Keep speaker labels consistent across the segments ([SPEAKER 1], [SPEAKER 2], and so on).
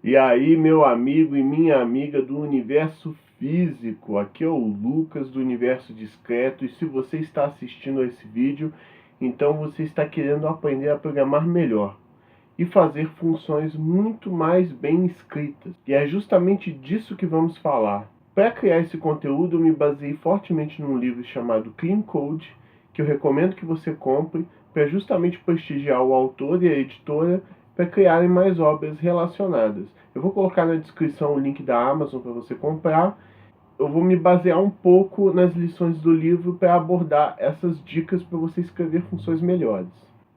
[SPEAKER 1] E aí, meu amigo e minha amiga do universo físico, aqui é o Lucas do Universo Discreto, e se você está assistindo a esse vídeo, então você está querendo aprender a programar melhor e fazer funções muito mais bem escritas. E é justamente disso que vamos falar. Para criar esse conteúdo, eu me baseei fortemente num livro chamado Clean Code, que eu recomendo que você compre, para justamente prestigiar o autor e a editora para criarem mais obras relacionadas. Eu vou colocar na descrição o link da Amazon para você comprar. Eu vou me basear um pouco nas lições do livro para abordar essas dicas para você escrever funções melhores.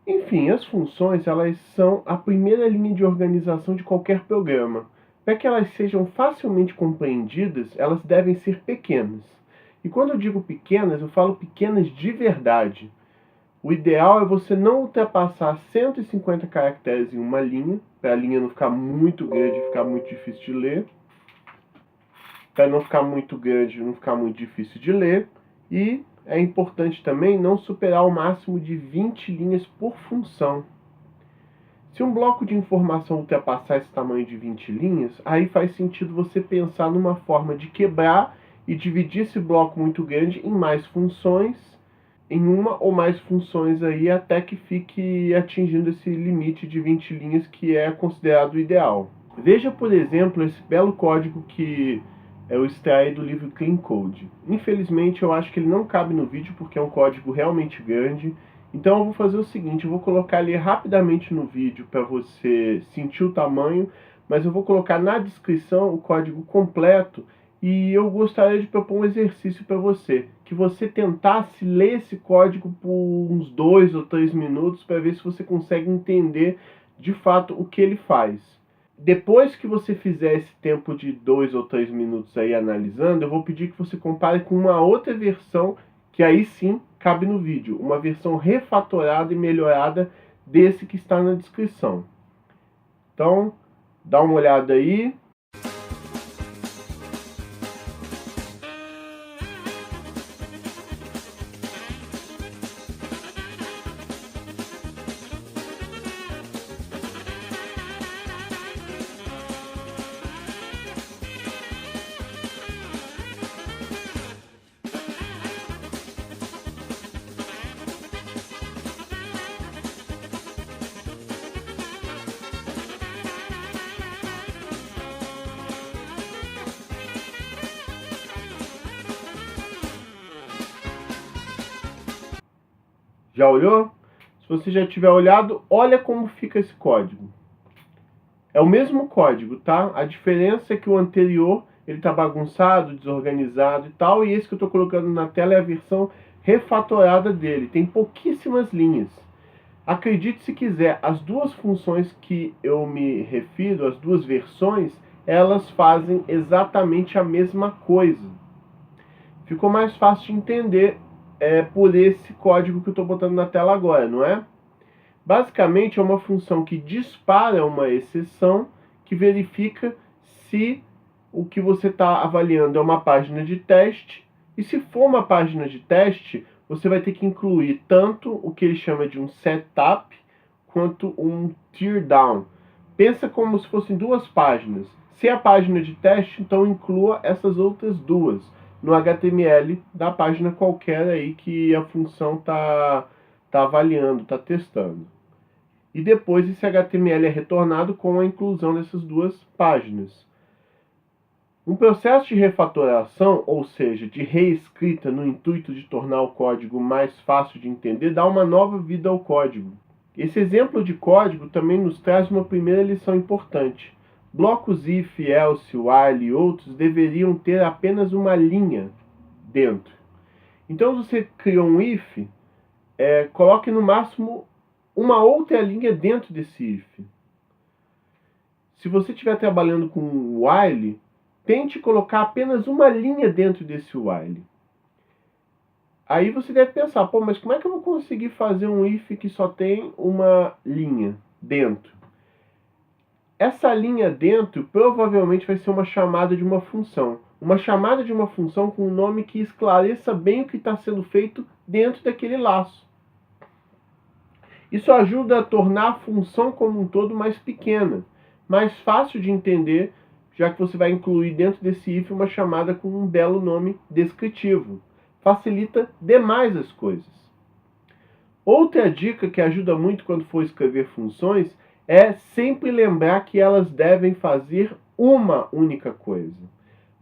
[SPEAKER 1] Enfim, as funções elas são a primeira linha de organização de qualquer programa. Para que elas sejam facilmente compreendidas, elas devem ser pequenas. E quando eu digo pequenas, eu falo pequenas de verdade. O ideal é você não ultrapassar 150 caracteres em uma linha, para a linha não ficar muito grande e ficar muito difícil de ler. Para não ficar muito grande e não ficar muito difícil de ler. E é importante também não superar o máximo de 20 linhas por função. Se um bloco de informação ultrapassar esse tamanho de 20 linhas, aí faz sentido você pensar numa forma de quebrar e dividir esse bloco muito grande em mais funções, em uma ou mais funções aí, até que fique atingindo esse limite de 20 linhas que é considerado o ideal. Veja, por exemplo, esse belo código que eu extraí do livro Clean Code. Infelizmente, eu acho que ele não cabe no vídeo porque é um código realmente grande. Então eu vou fazer o seguinte, eu vou colocar ele rapidamente no vídeo para você sentir o tamanho, mas eu vou colocar na descrição o código completo. E eu gostaria de propor um exercício para você, que você tentasse ler esse código por uns 2 ou 3 minutos para ver se você consegue entender de fato o que ele faz. Depois que você fizer esse tempo de 2 ou 3 minutos aí analisando, eu vou pedir que você compare com uma outra versão que aí sim cabe no vídeo, uma versão refatorada e melhorada desse que está na descrição. Então, dá uma olhada aí. Já olhou? Se você já tiver olhado, olha como fica esse código. É o mesmo código, tá? A diferença é que o anterior ele está bagunçado, desorganizado e tal, e esse que eu estou colocando na tela é a versão refatorada dele. Tem pouquíssimas linhas. Acredite se quiser, as duas funções que eu me refiro, as duas versões, elas fazem exatamente a mesma coisa. Ficou mais fácil de entender por esse código que eu estou botando na tela agora, não é? Basicamente é uma função que dispara uma exceção que verifica se o que você está avaliando é uma página de teste, e se for uma página de teste, você vai ter que incluir tanto o que ele chama de um setup quanto um teardown. Pensa como se fossem duas páginas. Se é a página de teste, então inclua essas outras duas no HTML da página qualquer aí que a função está avaliando, está testando. E depois esse HTML é retornado com a inclusão dessas duas páginas. Um processo de refatoração, ou seja, de reescrita no intuito de tornar o código mais fácil de entender, dá uma nova vida ao código. Esse exemplo de código também nos traz uma primeira lição importante. Blocos if, else, while e outros deveriam ter apenas uma linha dentro. Então, se você criou um if, coloque no máximo uma outra linha dentro desse if. Se você estiver trabalhando com while, tente colocar apenas uma linha dentro desse while. Aí você deve pensar, pô, mas como é que eu vou conseguir fazer um if que só tem uma linha dentro? Essa linha dentro provavelmente vai ser uma chamada de uma função. Uma chamada de uma função com um nome que esclareça bem o que está sendo feito dentro daquele laço. Isso ajuda a tornar a função como um todo mais pequena. mais fácil de entender, já que você vai incluir dentro desse if uma chamada com um belo nome descritivo. Facilita demais as coisas. Outra dica que ajuda muito quando for escrever funções é sempre lembrar que elas devem fazer uma única coisa.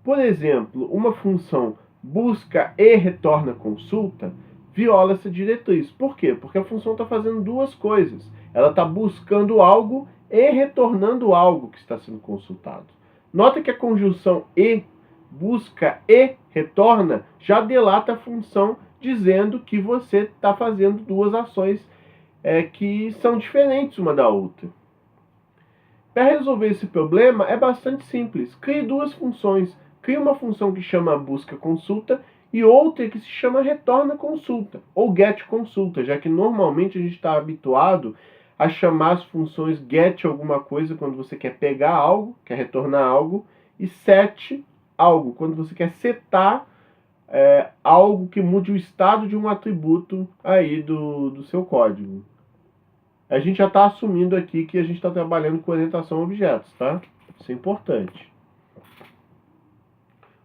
[SPEAKER 1] Por exemplo, uma função busca e retorna consulta viola essa diretriz. Por quê? Porque a função está fazendo duas coisas. Ela está buscando algo e retornando algo que está sendo consultado. Nota que a conjunção e, busca e retorna, já delata a função dizendo que você está fazendo duas ações que são diferentes uma da outra. Para resolver esse problema é bastante simples. Crie duas funções. Crie uma função que chama busca consulta e outra que se chama retorna consulta, ou get consulta, já que normalmente a gente está habituado a chamar as funções get alguma coisa quando você quer pegar algo, quer retornar algo, e set algo, quando você quer setar algo que mude o estado de um atributo aí do seu código. A gente já está assumindo aqui que a gente está trabalhando com orientação a objetos, tá? Isso é importante.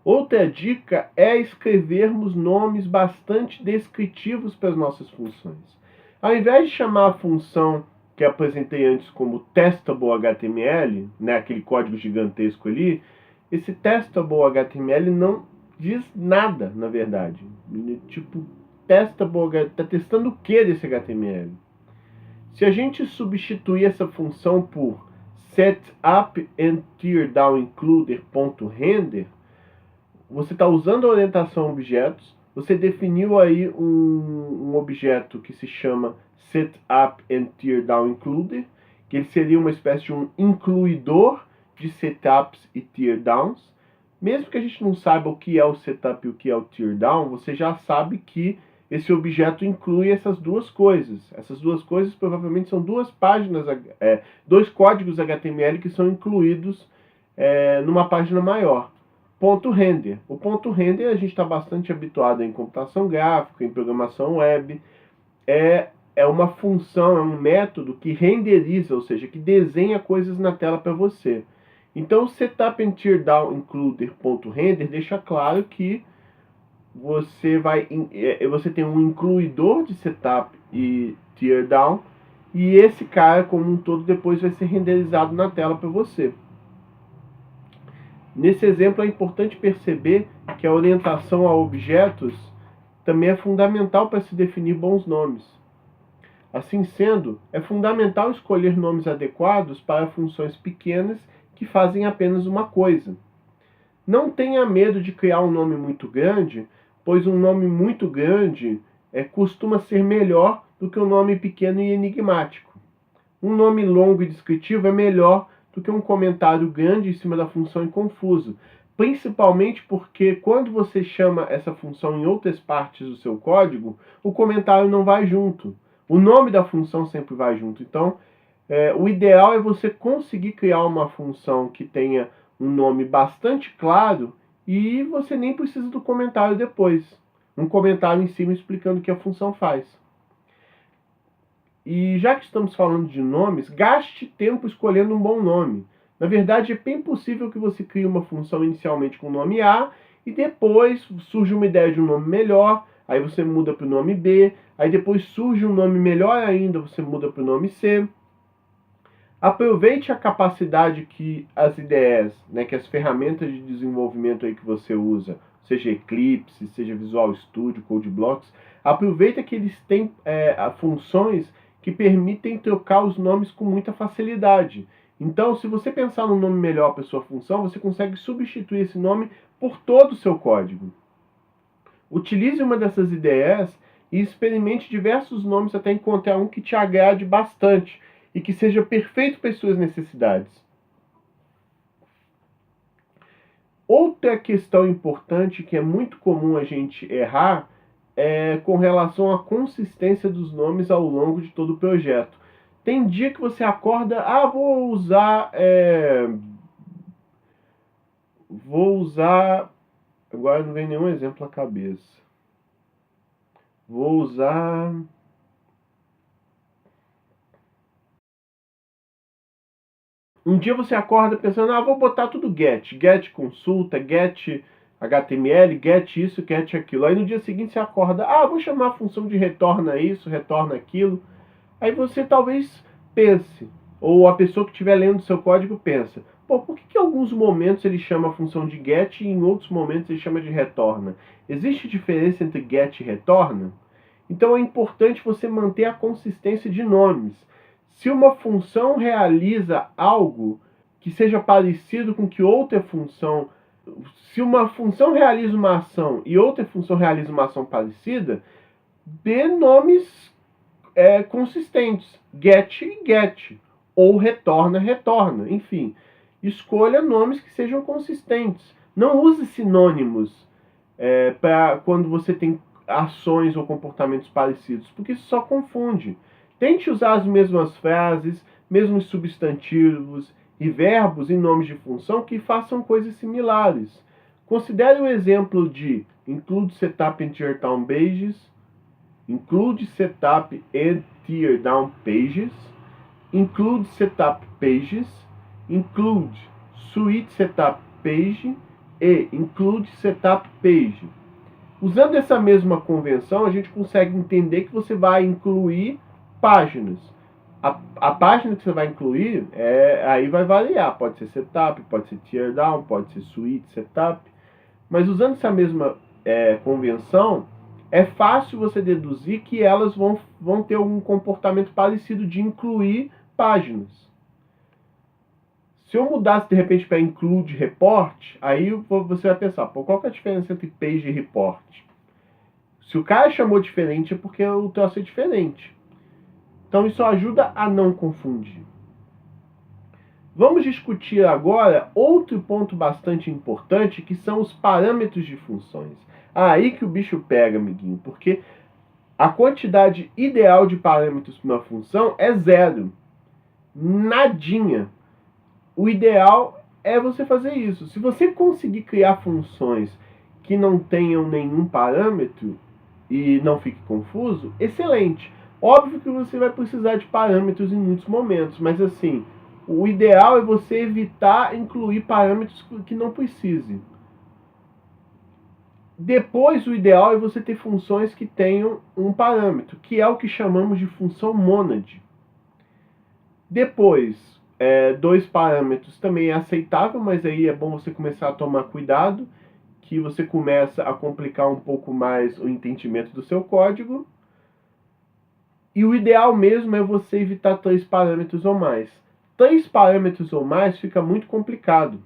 [SPEAKER 1] Outra dica é escrevermos nomes bastante descritivos para as nossas funções. Ao invés de chamar a função que apresentei antes como testable HTML, né, aquele código gigantesco ali, esse testable HTML não diz nada, na verdade. Tipo, testable, está testando o que desse HTML? Se a gente substituir essa função por setUpAndTearDownIncluder.render, você está usando a orientação a objetos, você definiu aí um objeto que se chama setUpAndTearDownIncluder, que ele seria uma espécie de um incluidor de setups e teardowns. Mesmo que a gente não saiba o que é o setup e o que é o teardown, você já sabe que esse objeto inclui essas duas coisas. Essas duas coisas provavelmente são duas páginas, dois códigos HTML que são incluídos numa página maior. Ponto render. O ponto render a gente está bastante habituado em computação gráfica, em programação web. É uma função, é um método que renderiza, ou seja, que desenha coisas na tela para você. Então, o setUpAndTearDownIncluder.render deixa claro que você tem um incluidor de setup e teardown, e esse cara como um todo depois vai ser renderizado na tela para você. Nesse exemplo é importante perceber que a orientação a objetos também é fundamental para se definir bons nomes. Assim sendo, é fundamental escolher nomes adequados para funções pequenas que fazem apenas uma coisa. Não tenha medo de criar um nome muito grande, pois um nome muito grande costuma ser melhor do que um nome pequeno e enigmático. Um nome longo e descritivo é melhor do que um comentário grande em cima da função e confuso, principalmente porque quando você chama essa função em outras partes do seu código, o comentário não vai junto. O nome da função sempre vai junto. Então, o ideal é você conseguir criar uma função que tenha um nome bastante claro e você nem precisa do comentário depois. Um comentário em cima explicando o que a função faz. E já que estamos falando de nomes, gaste tempo escolhendo um bom nome. Na verdade, é bem possível que você crie uma função inicialmente com o nome A e depois surge uma ideia de um nome melhor, aí você muda para o nome B, aí depois surge um nome melhor ainda, você muda para o nome C. Aproveite a capacidade que as IDEs, que as ferramentas de desenvolvimento aí que você usa, seja Eclipse, seja Visual Studio, CodeBlocks, aproveita que eles têm funções que permitem trocar os nomes com muita facilidade. Então, se você pensar num nome melhor para sua função, você consegue substituir esse nome por todo o seu código. Utilize uma dessas IDEs e experimente diversos nomes até encontrar um que te agrade bastante e que seja perfeito para as suas necessidades. Outra questão importante que é muito comum a gente errar é com relação à consistência dos nomes ao longo de todo o projeto. Tem dia que você acorda, vou usar, agora não vem nenhum exemplo à cabeça. Vou usar Um dia você acorda pensando, vou botar tudo get. Get consulta, get HTML, get isso, get aquilo. Aí no dia seguinte você acorda, vou chamar a função de retorna isso, retorna aquilo. Aí você talvez pense, ou a pessoa que estiver lendo o seu código pensa, por que em alguns momentos ele chama a função de get e em outros momentos ele chama de retorna? Existe diferença entre get e retorna? Então é importante você manter a consistência de nomes. Se uma função realiza algo que seja parecido com que outra função... Se uma função realiza uma ação e outra função realiza uma ação parecida, dê nomes consistentes. Get e get. Ou retorna, retorna. Enfim, escolha nomes que sejam consistentes. Não use sinônimos para quando você tem ações ou comportamentos parecidos, porque isso só confunde. Tente usar as mesmas frases, mesmos substantivos e verbos em nomes de função que façam coisas similares. Considere o exemplo de include setup and tear down pages, include setup and tear down pages, include setup pages, include suite setup page e include setup page. Usando essa mesma convenção, a gente consegue entender que você vai incluir páginas. A página que você vai incluir, aí vai variar. Pode ser setup, pode ser teardown, pode ser suite setup. Mas usando essa mesma convenção, é fácil você deduzir que elas vão ter um comportamento parecido de incluir páginas. Se eu mudasse de repente para include report, aí você vai pensar, qual que é a diferença entre page e report? Se o cara chamou diferente é porque o troço é diferente. Então isso ajuda a não confundir. Vamos discutir agora outro ponto bastante importante, que são os parâmetros de funções. Aí que o bicho pega, amiguinho, porque a quantidade ideal de parâmetros para uma função é 0. Nadinha. O ideal é você fazer isso. Se você conseguir criar funções que não tenham nenhum parâmetro e não fique confuso, excelente. Óbvio que você vai precisar de parâmetros em muitos momentos, mas assim, o ideal é você evitar incluir parâmetros que não precise. Depois, o ideal é você ter funções que tenham um parâmetro, que é o que chamamos de função monad. Depois, 2 parâmetros também é aceitável, mas aí é bom você começar a tomar cuidado, que você começa a complicar um pouco mais o entendimento do seu código. E o ideal mesmo é você evitar 3 parâmetros ou mais. 3 parâmetros ou mais fica muito complicado.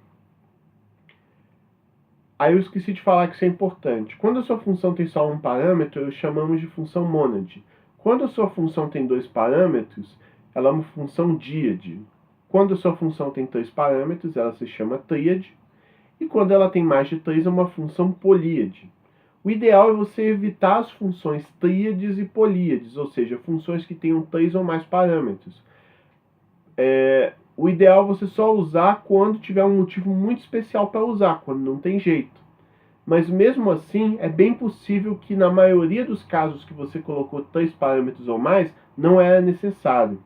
[SPEAKER 1] Aí eu esqueci de falar que isso é importante. Quando a sua função tem só um parâmetro, chamamos de função monad. Quando a sua função tem 2 parâmetros, ela é uma função díade. Quando a sua função tem 3 parâmetros, ela se chama tríade. E quando ela tem mais de 3, é uma função políade. O ideal é você evitar as funções tríades e políades, ou seja, funções que tenham 3 ou mais parâmetros. O ideal é você só usar quando tiver um motivo muito especial para usar, quando não tem jeito. Mas mesmo assim, é bem possível que na maioria dos casos que você colocou 3 parâmetros ou mais, não era necessário.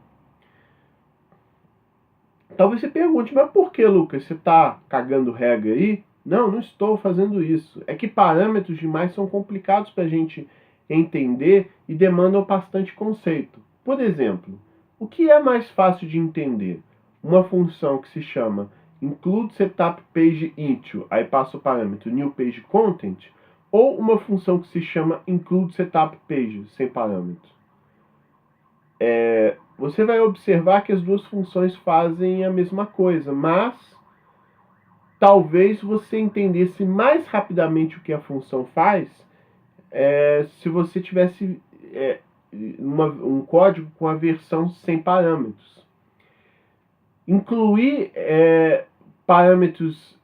[SPEAKER 1] Talvez você pergunte, mas por que, Lucas? Você está cagando regra aí? Não, não estou fazendo isso. É que parâmetros demais são complicados para a gente entender e demandam bastante conceito. Por exemplo, o que é mais fácil de entender? Uma função que se chama include setup page into, aí passa o parâmetro new page content, ou uma função que se chama include setup page, sem parâmetro. Você vai observar que as duas funções fazem a mesma coisa, mas talvez você entendesse mais rapidamente o que a função faz se você tivesse um código com a versão sem parâmetros. Incluir parâmetros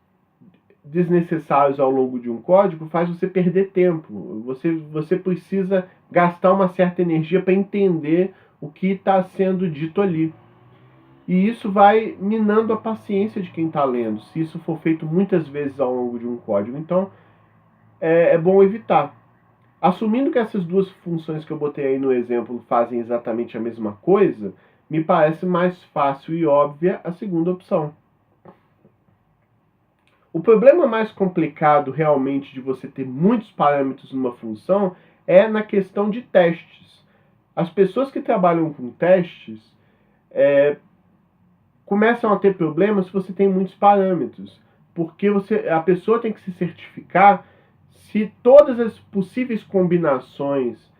[SPEAKER 1] desnecessários ao longo de um código faz você perder tempo. Você precisa gastar uma certa energia para entender o que está sendo dito ali. E isso vai minando a paciência de quem está lendo, se isso for feito muitas vezes ao longo de um código. Então, é bom evitar. Assumindo que essas duas funções que eu botei aí no exemplo fazem exatamente a mesma coisa, Me parece mais fácil e óbvia a segunda opção. O problema mais complicado realmente de você ter muitos parâmetros numa função é na questão de testes. As pessoas que trabalham com testes começam a ter problemas se você tem muitos parâmetros, porque a pessoa tem que se certificar se todas as possíveis combinações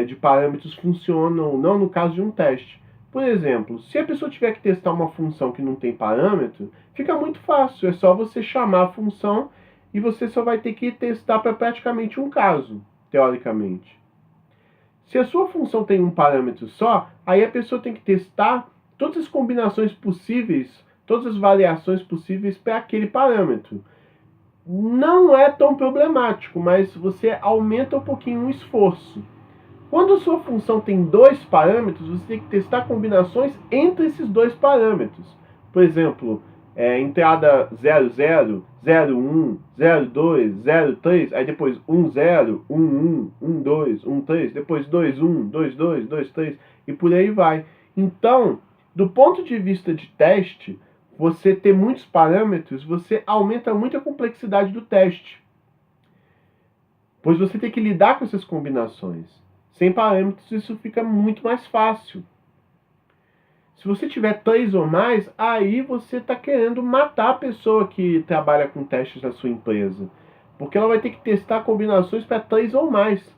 [SPEAKER 1] de parâmetros funcionam ou não no caso de um teste. Por exemplo, se a pessoa tiver que testar uma função que não tem parâmetro, fica muito fácil, é só você chamar a função e você só vai ter que testar para praticamente um caso, teoricamente. Se a sua função tem um parâmetro só, aí a pessoa tem que testar todas as combinações possíveis, todas as variações possíveis para aquele parâmetro. Não é tão problemático, mas você aumenta um pouquinho o esforço. Quando a sua função tem dois parâmetros, você tem que testar combinações entre esses dois parâmetros. Por exemplo, entrada 00, 01, 02, 03, aí depois 10, 11, 12, 13, depois 21, 22, 23 e por aí vai. Então, do ponto de vista de teste, você ter muitos parâmetros, você aumenta muito a complexidade do teste. Pois você tem que lidar com essas combinações. Sem parâmetros, isso fica muito mais fácil. Se você tiver 3 ou mais, aí você está querendo matar a pessoa que trabalha com testes na sua empresa. Porque ela vai ter que testar combinações para 3 ou mais.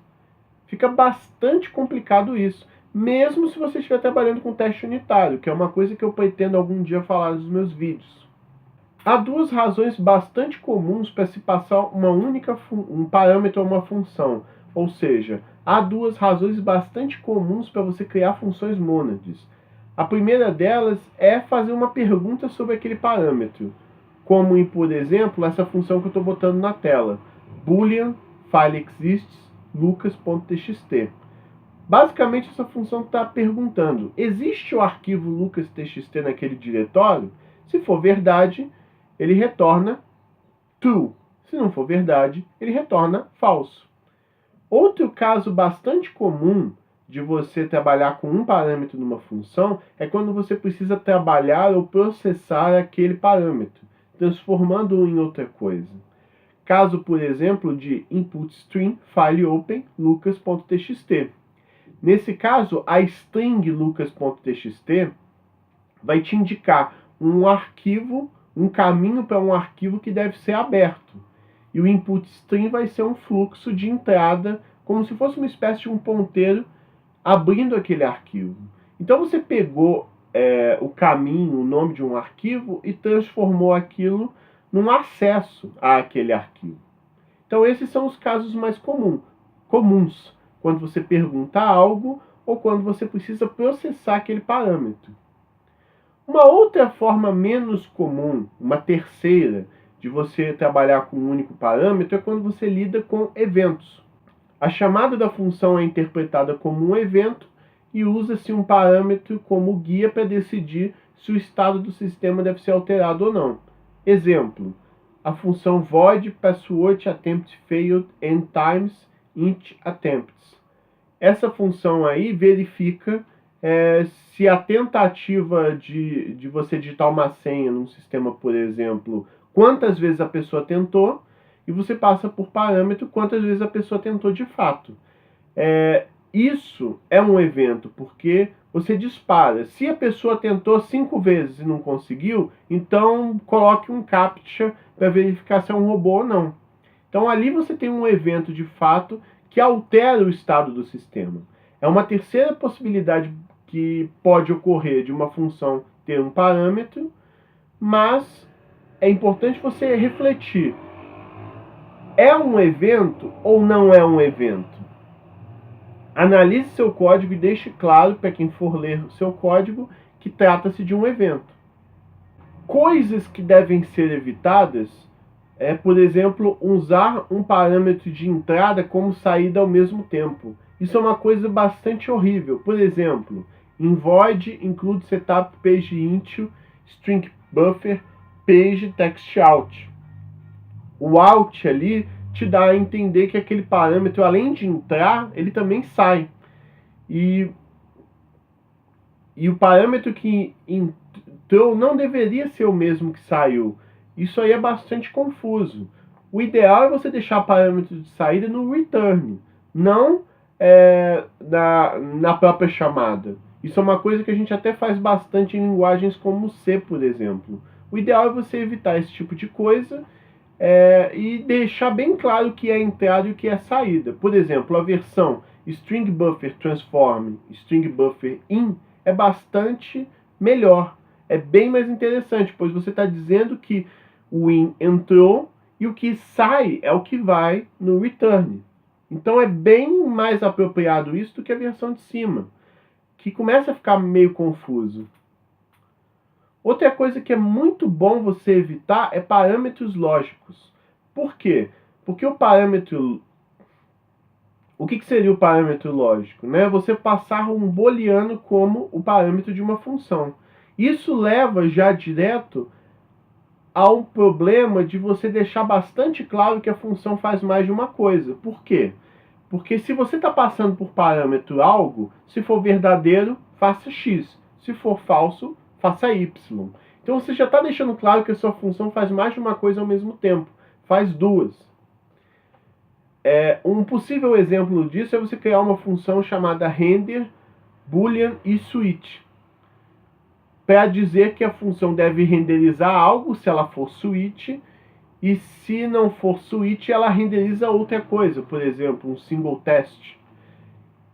[SPEAKER 1] Fica bastante complicado isso. Mesmo se você estiver trabalhando com teste unitário, que é uma coisa que eu pretendo algum dia falar nos meus vídeos. Há duas razões bastante comuns para se passar um parâmetro a uma função. Ou seja, há duas razões bastante comuns para você criar funções mônades. A primeira delas é fazer uma pergunta sobre aquele parâmetro, como em, por exemplo, essa função que eu estou botando na tela, boolean file exists lucas.txt. Basicamente essa função está perguntando, existe o arquivo lucas.txt naquele diretório? Se for verdade, ele retorna true. Se não for verdade, ele retorna falso. Outro caso bastante comum de você trabalhar com um parâmetro numa função é quando você precisa trabalhar ou processar aquele parâmetro, transformando-o em outra coisa. Caso, por exemplo, de input_string fileOpen lucas.txt. Nesse caso, a string lucas.txt vai te indicar um arquivo, um caminho para um arquivo que deve ser aberto. E o input string vai ser um fluxo de entrada, como se fosse uma espécie de um ponteiro abrindo aquele arquivo. Então você pegou o caminho, o nome de um arquivo e transformou aquilo num acesso àquele arquivo. Então esses são os casos mais comuns, quando você pergunta algo ou quando você precisa processar aquele parâmetro. Uma outra forma menos comum, uma terceira, de você trabalhar com um único parâmetro é quando você lida com eventos. A chamada da função é interpretada como um evento e usa-se um parâmetro como guia para decidir se o estado do sistema deve ser alterado ou não. Exemplo, a função void password attempt failed n times int attempts. Essa função aí verifica se a tentativa de você digitar uma senha num sistema, por exemplo, quantas vezes a pessoa tentou, e você passa por parâmetro quantas vezes a pessoa tentou de fato. Isso é um evento, porque você dispara. Se a pessoa tentou 5 vezes e não conseguiu, então coloque um CAPTCHA para verificar se é um robô ou não. Então ali você tem um evento de fato que altera o estado do sistema. É uma terceira possibilidade que pode ocorrer de uma função ter um parâmetro, mas é importante você refletir. É um evento ou não é um evento? Analise seu código e deixe claro para quem for ler o seu código que trata-se de um evento. Coisas que devem ser evitadas por exemplo, usar um parâmetro de entrada como saída ao mesmo tempo. Isso é uma coisa bastante horrível. Por exemplo, in void include setup page into string buffer page text out. O out ali te dá a entender que aquele parâmetro, além de entrar, ele também sai. E e o parâmetro que entrou não deveria ser o mesmo que saiu. Isso aí é bastante confuso. O ideal é você deixar o parâmetro de saída no return, não na própria chamada. Isso é uma coisa que a gente até faz bastante em linguagens como C, por exemplo. O ideal é você evitar esse tipo de coisa e deixar bem claro o que é entrada e o que é saída. Por exemplo, a versão string buffer transform string buffer in é bastante melhor. É bem mais interessante, pois você está dizendo que o in entrou e o que sai é o que vai no return. Então é bem mais apropriado isso do que a versão de cima, que começa a ficar meio confuso. Outra coisa que é muito bom você evitar é parâmetros lógicos. Por quê? Porque o parâmetro... O que seria o parâmetro lógico? Né? Você passar um booleano como o parâmetro de uma função. Isso leva já direto ao problema de você deixar bastante claro que a função faz mais de uma coisa. Por quê? Porque se você está passando por parâmetro algo, se for verdadeiro, faça x. Se for falso, faça y. Então você já está deixando claro que a sua função faz mais de uma coisa ao mesmo tempo. Faz duas. Um possível exemplo disso é você criar uma função chamada render, boolean e switch, para dizer que a função deve renderizar algo se ela for switch, e se não for switch, ela renderiza outra coisa, por exemplo, um single test.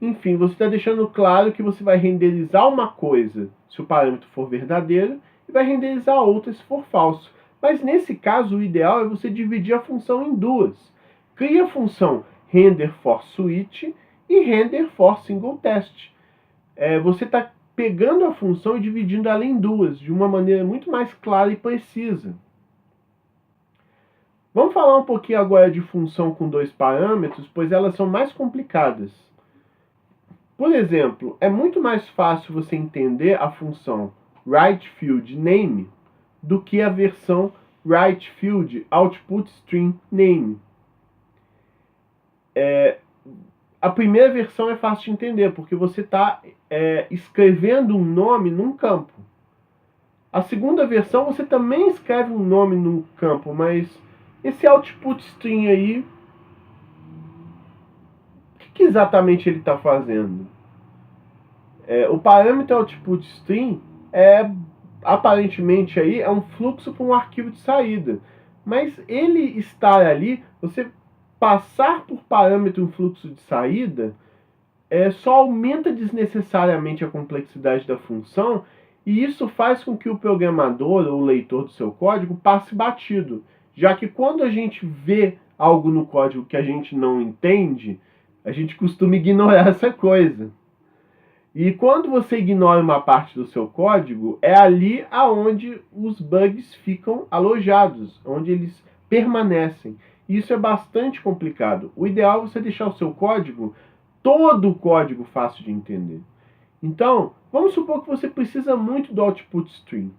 [SPEAKER 1] Enfim, você está deixando claro que você vai renderizar uma coisa se o parâmetro for verdadeiro e vai renderizar outra se for falso. Mas nesse caso, o ideal é você dividir a função em duas. Cria a função render for switch e render for single test. Você está pegando a função e dividindo ela em duas, de uma maneira muito mais clara e precisa. Vamos falar um pouquinho agora de função com dois parâmetros, pois elas são mais complicadas. Por exemplo, é muito mais fácil você entender a função WriteFieldName do que a versão WriteFieldOutputStringName. A primeira versão é fácil de entender, porque você está escrevendo um nome num campo. A segunda versão você também escreve um nome num campo, mas esse OutputString aí, o que exatamente ele está fazendo? O parâmetro OutputString aparentemente aí é um fluxo para um arquivo de saída, mas ele estar ali, você passar por parâmetro um fluxo de saída, só aumenta desnecessariamente a complexidade da função, e isso faz com que o programador ou o leitor do seu código passe batido, já que quando a gente vê algo no código que a gente não entende, a gente costuma ignorar essa coisa. E quando você ignora uma parte do seu código, é ali aonde os bugs ficam alojados, onde eles permanecem. Isso é bastante complicado. O ideal é você deixar o seu código, todo o código fácil de entender. Então, vamos supor que você precisa muito do output string.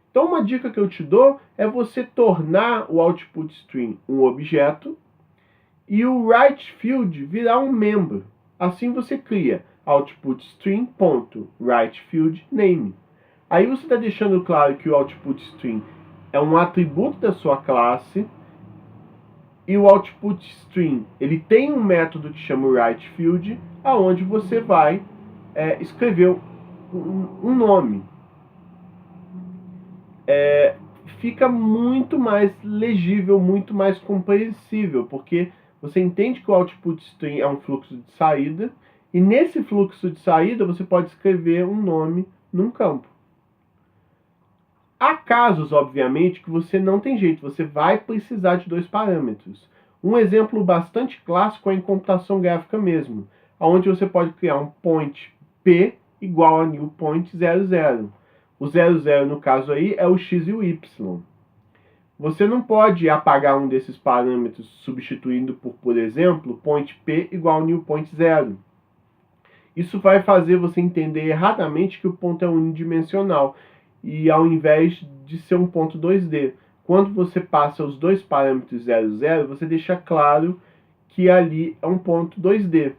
[SPEAKER 1] Então, uma dica que eu te dou é você tornar o output string um objeto e o WriteField virar um membro. Assim você cria OutputString.WriteFieldName. Aí você está deixando claro que o OutputString é um atributo da sua classe, e o OutputString ele tem um método que chama WriteField, aonde você vai escrever um nome. Fica muito mais legível, muito mais compreensível, porque você entende que o output string é um fluxo de saída, e nesse fluxo de saída você pode escrever um nome num campo. Há casos, obviamente, que você não tem jeito, você vai precisar de dois parâmetros. Um exemplo bastante clássico é em computação gráfica mesmo, onde você pode criar um point P igual a new point 00. O 00 no caso aí é o x e o y. Você não pode apagar um desses parâmetros substituindo por exemplo, point P igual a new point 0. Isso vai fazer você entender erradamente que o ponto é unidimensional, e ao invés de ser um ponto 2D. Quando você passa os dois parâmetros 0, 0, você deixa claro que ali é um ponto 2D.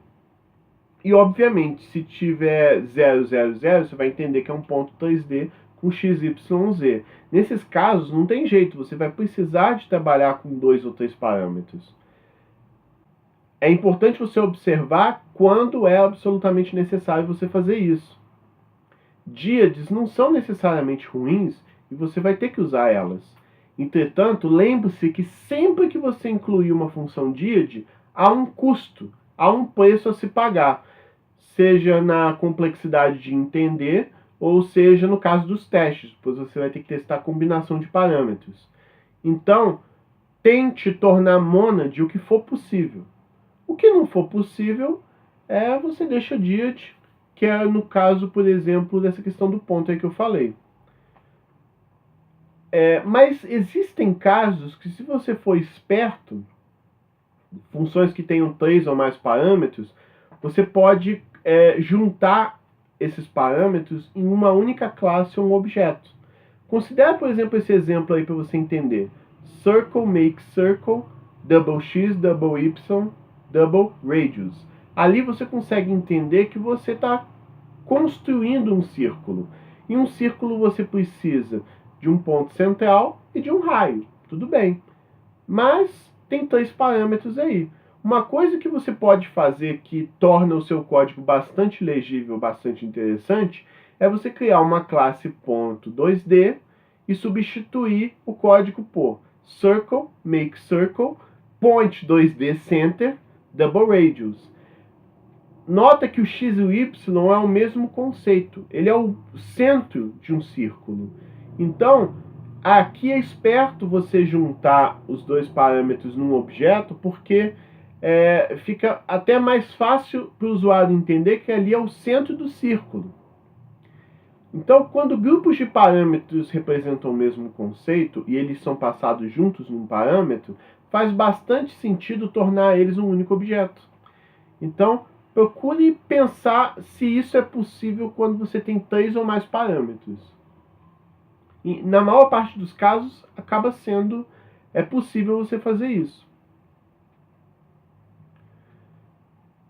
[SPEAKER 1] E, obviamente, se tiver 0, 0, 0, você vai entender que é um ponto 3D com x, y, z. Nesses casos, não tem jeito, você vai precisar de trabalhar com 2 ou 3 parâmetros. É importante você observar quando é absolutamente necessário você fazer isso. Díades não são necessariamente ruins e você vai ter que usar elas. Entretanto, lembre-se que sempre que você incluir uma função díade, há um custo, há um preço a se pagar, seja na complexidade de entender, ou seja no caso dos testes, pois você vai ter que testar a combinação de parâmetros. Então, tente tornar mônade o que for possível. O que não for possível, você deixa díade, que é no caso, por exemplo, dessa questão do ponto aí que eu falei. Mas existem casos que, se você for esperto, funções que tenham 3 ou mais parâmetros, você pode juntar esses parâmetros em uma única classe ou um objeto. Considere, por exemplo, esse exemplo aí para você entender. Circle make circle, double x, double y, double radius. Ali você consegue entender que você está construindo um círculo. Em um círculo você precisa de um ponto central e de um raio. Tudo bem. Mas tem 3 parâmetros aí. Uma coisa que você pode fazer que torna o seu código bastante legível, bastante interessante, é você criar uma classe .2D e substituir o código por circle, make circle, point 2D center, double radius. Nota que o x e o y é o mesmo conceito. Ele é o centro de um círculo. Então, aqui é esperto você juntar os 2 parâmetros num objeto, porque fica até mais fácil para o usuário entender que ali é o centro do círculo. Então, quando grupos de parâmetros representam o mesmo conceito e eles são passados juntos num parâmetro, faz bastante sentido tornar eles um único objeto. Então, procure pensar se isso é possível quando você tem 3 ou mais parâmetros. E, na maior parte dos casos, acaba sendo possível você fazer isso.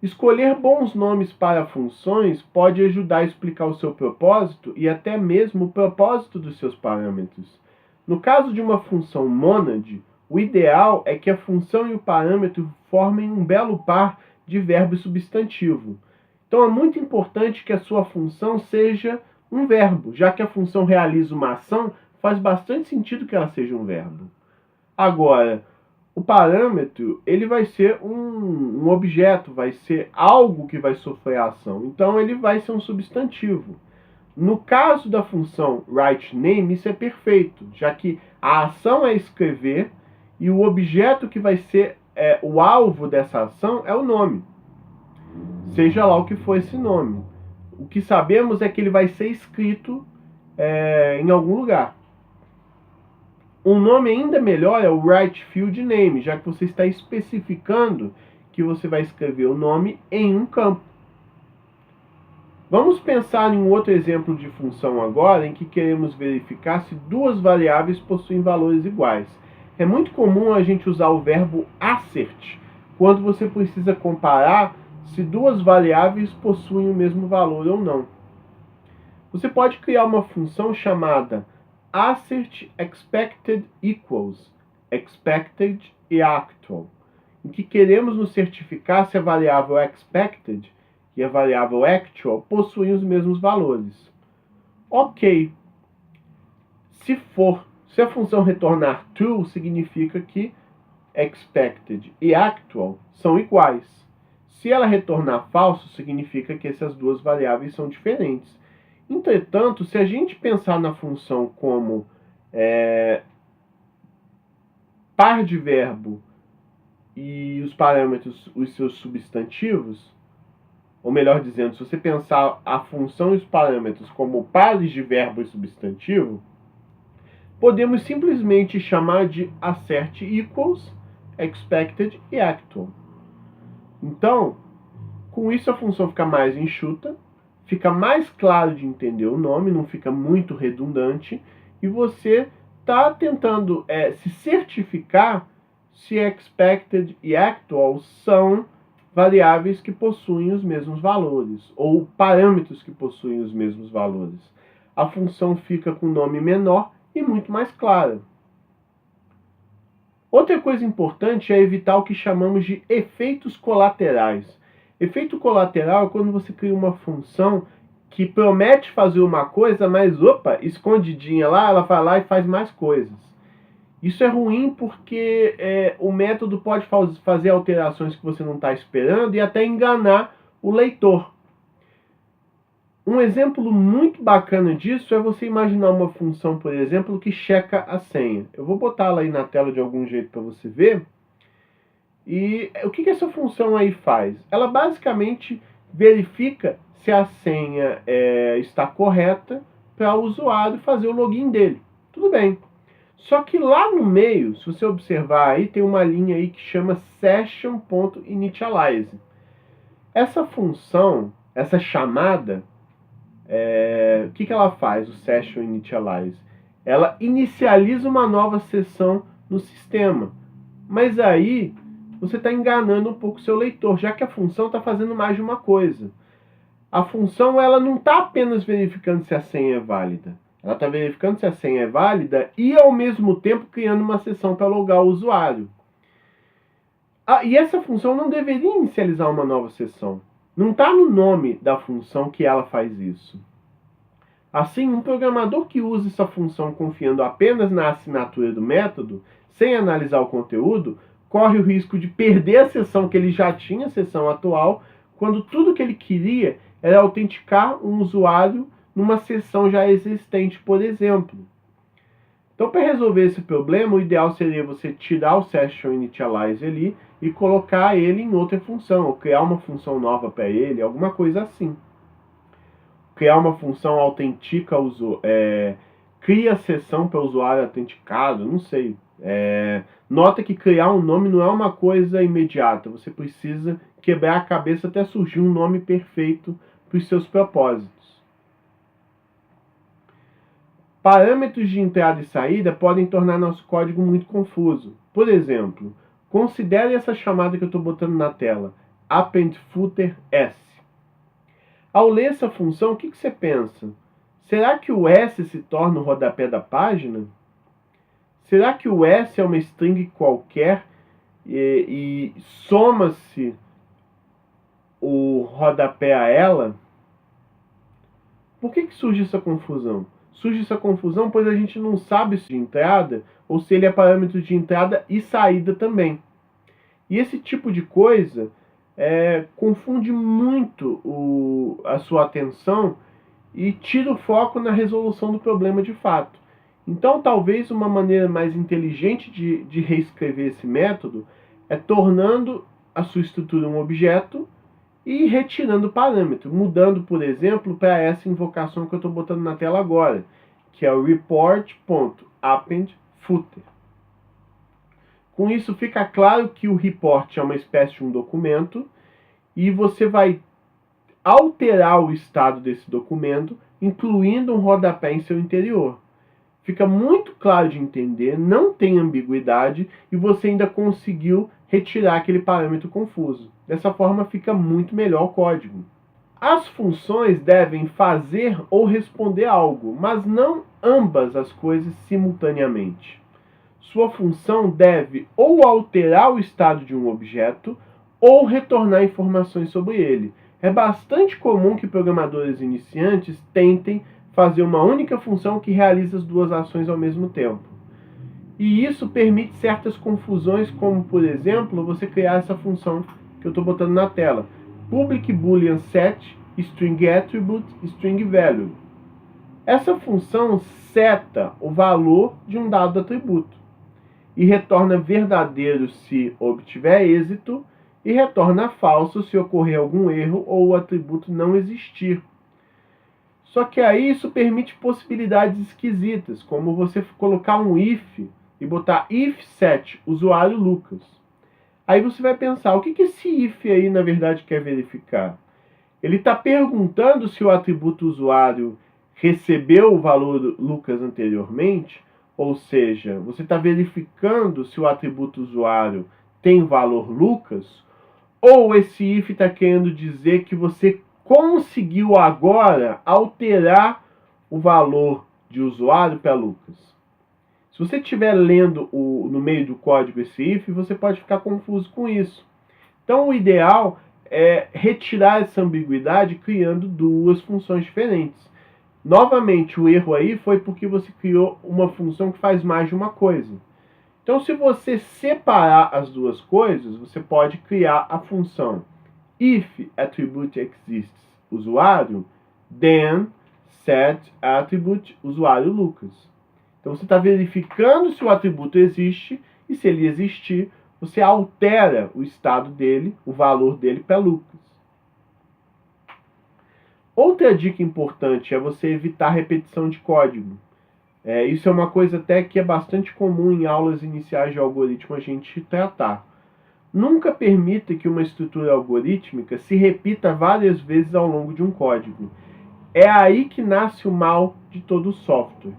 [SPEAKER 1] Escolher bons nomes para funções pode ajudar a explicar o seu propósito e até mesmo o propósito dos seus parâmetros. No caso de uma função mônade, o ideal é que a função e o parâmetro formem um belo par de verbo e substantivo. Então é muito importante que a sua função seja um verbo, já que a função realiza uma ação, faz bastante sentido que ela seja um verbo. Agora, o parâmetro, ele vai ser um objeto, vai ser algo que vai sofrer a ação. Então, ele vai ser um substantivo. No caso da função writeName, isso é perfeito, já que a ação é escrever e o objeto que vai ser o alvo dessa ação é o nome. Seja lá o que for esse nome. O que sabemos é que ele vai ser escrito em algum lugar. Um nome ainda melhor é o writeFieldName, já que você está especificando que você vai escrever o nome em um campo. Vamos pensar em um outro exemplo de função agora, em que queremos verificar se 2 variáveis possuem valores iguais. É muito comum a gente usar o verbo assert, quando você precisa comparar se 2 variáveis possuem o mesmo valor ou não. Você pode criar uma função chamada assert expected equals expected e actual, em que queremos nos certificar se a variável expected e a variável actual possuem os mesmos valores. Ok. Se a função retornar true, significa que expected e actual são iguais. Se ela retornar falso, significa que essas 2 variáveis são diferentes. Entretanto, se a gente pensar na função como par de verbo e os parâmetros, os seus substantivos, ou melhor dizendo, se você pensar a função e os parâmetros como pares de verbo e substantivo, podemos simplesmente chamar de assert equals, expected e actual. Então, com isso a função fica mais enxuta, fica mais claro de entender o nome, não fica muito redundante, e você está tentando se certificar se expected e actual são variáveis que possuem os mesmos valores, ou parâmetros que possuem os mesmos valores. A função fica com nome menor e muito mais clara. Outra coisa importante é evitar o que chamamos de efeitos colaterais. Efeito colateral é quando você cria uma função que promete fazer uma coisa, mas, escondidinha lá, ela vai lá e faz mais coisas. Isso é ruim porque o método pode fazer alterações que você não está esperando e até enganar o leitor. Um exemplo muito bacana disso é você imaginar uma função, por exemplo, que checa a senha. Eu vou botar ela aí na tela de algum jeito para você ver. E o que essa função aí faz? Ela basicamente verifica se a senha está correta para o usuário fazer o login dele. Tudo bem. Só que lá no meio, se você observar aí, tem uma linha aí que chama session.initialize. Essa função, essa chamada, o que ela faz, o session initialize? Ela inicializa uma nova sessão no sistema. Mas aí você está enganando um pouco o seu leitor, já que a função está fazendo mais de uma coisa. A função ela não está apenas verificando se a senha é válida. Ela está verificando se a senha é válida e, ao mesmo tempo, criando uma sessão para logar o usuário. E essa função não deveria inicializar uma nova sessão. Não está no nome da função que ela faz isso. Assim, um programador que usa essa função confiando apenas na assinatura do método, sem analisar o conteúdo, corre o risco de perder a sessão que ele já tinha, a sessão atual, quando tudo que ele queria era autenticar um usuário numa sessão já existente, por exemplo. Então, para resolver esse problema, o ideal seria você tirar o session initialize ali e colocar ele em outra função, ou criar uma função nova para ele, alguma coisa assim. Criar uma função autentica, cria sessão para o usuário autenticado, não sei. Nota que criar um nome não é uma coisa imediata, você precisa quebrar a cabeça até surgir um nome perfeito para os seus propósitos. Parâmetros de entrada e saída podem tornar nosso código muito confuso. Por exemplo, considere essa chamada que eu estou botando na tela, append footer s. Ao ler essa função, o que você pensa? Será que o s se torna o rodapé da página? Será que o s é uma string qualquer e soma-se o rodapé a ela? Por que surge essa confusão? Surge essa confusão pois a gente não sabe se é de entrada ou se ele é parâmetro de entrada e saída também. E esse tipo de coisa confunde muito a sua atenção e tira o foco na resolução do problema de fato. Então, talvez uma maneira mais inteligente de reescrever esse método é tornando a sua estrutura um objeto e retirando o parâmetro, mudando, por exemplo, para essa invocação que eu estou botando na tela agora, que é o report.appendFooter. Com isso fica claro que o report é uma espécie de um documento e você vai alterar o estado desse documento, incluindo um rodapé em seu interior. Fica muito claro de entender, não tem ambiguidade e você ainda conseguiu retirar aquele parâmetro confuso. Dessa forma fica muito melhor o código. As funções devem fazer ou responder algo, mas não ambas as coisas simultaneamente. Sua função deve ou alterar o estado de um objeto ou retornar informações sobre ele. É bastante comum que programadores iniciantes tentem fazer uma única função que realiza as duas ações ao mesmo tempo. E isso permite certas confusões, como, por exemplo, você criar essa função que eu estou botando na tela. Public boolean set string attribute string value. Essa função seta o valor de um dado atributo e retorna verdadeiro se obtiver êxito e retorna falso se ocorrer algum erro ou o atributo não existir. Só que aí isso permite possibilidades esquisitas, como você colocar um if e botar if set usuário Lucas. Aí você vai pensar, o que esse if aí na verdade quer verificar? Ele está perguntando se o atributo usuário recebeu o valor Lucas anteriormente, ou seja, você está verificando se o atributo usuário tem valor Lucas, Ou esse if está querendo dizer que você conseguiu agora alterar o valor de usuário para Lucas. Se você estiver lendo no meio do código esse if, você pode ficar confuso com isso. Então o ideal é retirar essa ambiguidade criando duas funções diferentes. Novamente, o erro aí foi porque você criou uma função que faz mais de uma coisa. Então, se você separar as duas coisas, você pode criar a função if attribute exists usuário, then set attribute usuário Lucas. Então, você está verificando se o atributo existe e, se ele existir, você altera o estado dele, o valor dele para Lucas. Outra dica importante é você evitar repetição de código. Isso é uma coisa até que é bastante comum em aulas iniciais de algoritmo a gente tratar. Nunca permita que uma estrutura algorítmica se repita várias vezes ao longo de um código. É aí que nasce o mal de todo o software.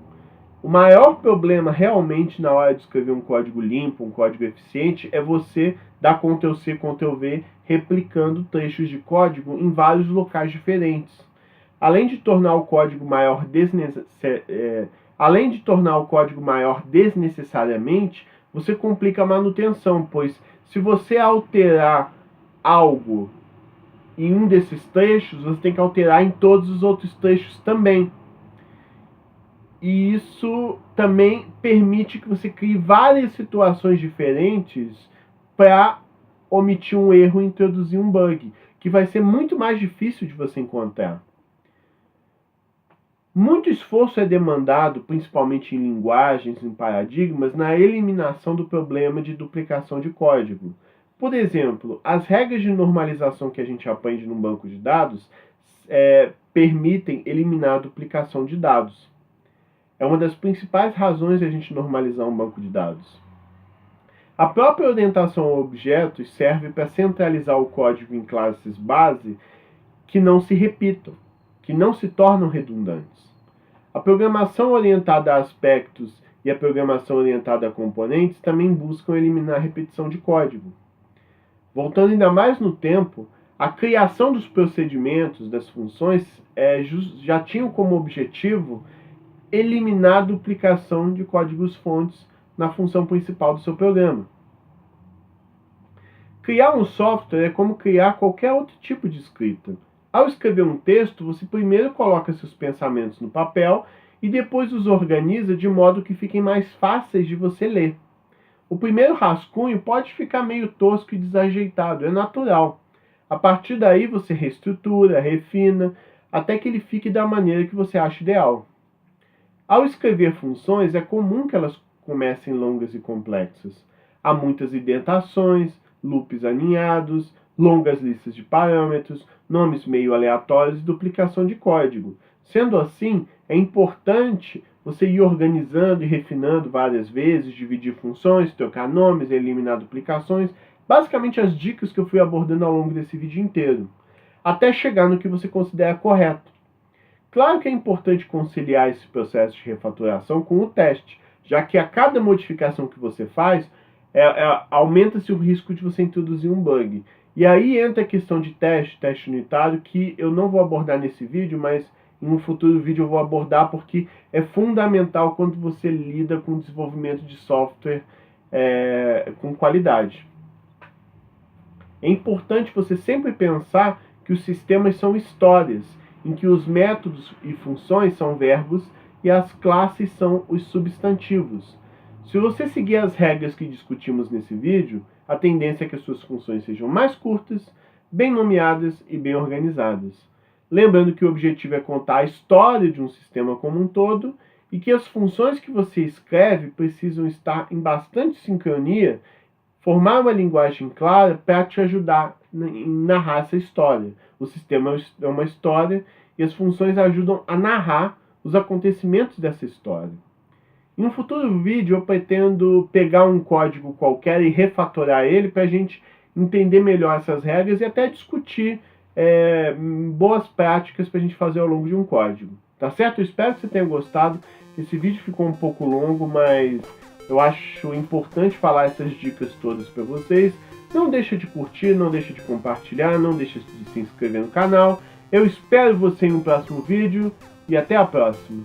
[SPEAKER 1] O maior problema realmente na hora de escrever um código limpo, um código eficiente, é você dar Ctrl+C, Ctrl+V, replicando trechos de código em vários locais diferentes. Além de tornar o código maior desnecessariamente, você complica a manutenção, pois se você alterar algo em um desses trechos, você tem que alterar em todos os outros trechos também. E isso também permite que você crie várias situações diferentes para omitir um erro e introduzir um bug, que vai ser muito mais difícil de você encontrar. Muito esforço é demandado, principalmente em linguagens, em paradigmas, na eliminação do problema de duplicação de código. Por exemplo, as regras de normalização que a gente aprende num banco de dados permitem eliminar a duplicação de dados. É uma das principais razões de a gente normalizar um banco de dados. A própria orientação a objetos serve para centralizar o código em classes base que não se repitam, que não se tornam redundantes. A programação orientada a aspectos e a programação orientada a componentes também buscam eliminar a repetição de código. Voltando ainda mais no tempo, a criação dos procedimentos, das funções, já tinham como objetivo eliminar a duplicação de códigos-fontes na função principal do seu programa. Criar um software é como criar qualquer outro tipo de escrita. Ao escrever um texto, você primeiro coloca seus pensamentos no papel e depois os organiza de modo que fiquem mais fáceis de você ler. O primeiro rascunho pode ficar meio tosco e desajeitado, é natural. A partir daí você reestrutura, refina, até que ele fique da maneira que você acha ideal. Ao escrever funções, é comum que elas comecem longas e complexas. Há muitas indentações, loops aninhados, longas listas de parâmetros, nomes meio aleatórios e duplicação de código. Sendo assim, é importante você ir organizando e refinando várias vezes, dividir funções, trocar nomes, eliminar duplicações, basicamente as dicas que eu fui abordando ao longo desse vídeo inteiro, até chegar no que você considera correto. Claro que é importante conciliar esse processo de refatoração com o teste, já que a cada modificação que você faz, aumenta-se o risco de você introduzir um bug. E aí entra a questão de teste unitário, que eu não vou abordar nesse vídeo, mas em um futuro vídeo eu vou abordar porque é fundamental quando você lida com o desenvolvimento de software com qualidade. É importante você sempre pensar que os sistemas são histórias, em que os métodos e funções são verbos e as classes são os substantivos. Se você seguir as regras que discutimos nesse vídeo, a tendência é que as suas funções sejam mais curtas, bem nomeadas e bem organizadas. Lembrando que o objetivo é contar a história de um sistema como um todo e que as funções que você escreve precisam estar em bastante sincronia, formar uma linguagem clara para te ajudar em narrar essa história. O sistema é uma história e as funções ajudam a narrar os acontecimentos dessa história. Em um futuro vídeo eu pretendo pegar um código qualquer e refatorar ele para a gente entender melhor essas regras e até discutir boas práticas para a gente fazer ao longo de um código. Tá certo? Eu espero que você tenha gostado. Esse vídeo ficou um pouco longo, mas eu acho importante falar essas dicas todas para vocês, Não deixa de curtir, não deixa de compartilhar, não deixa de se inscrever no canal. Eu espero você em um próximo vídeo e até a próxima.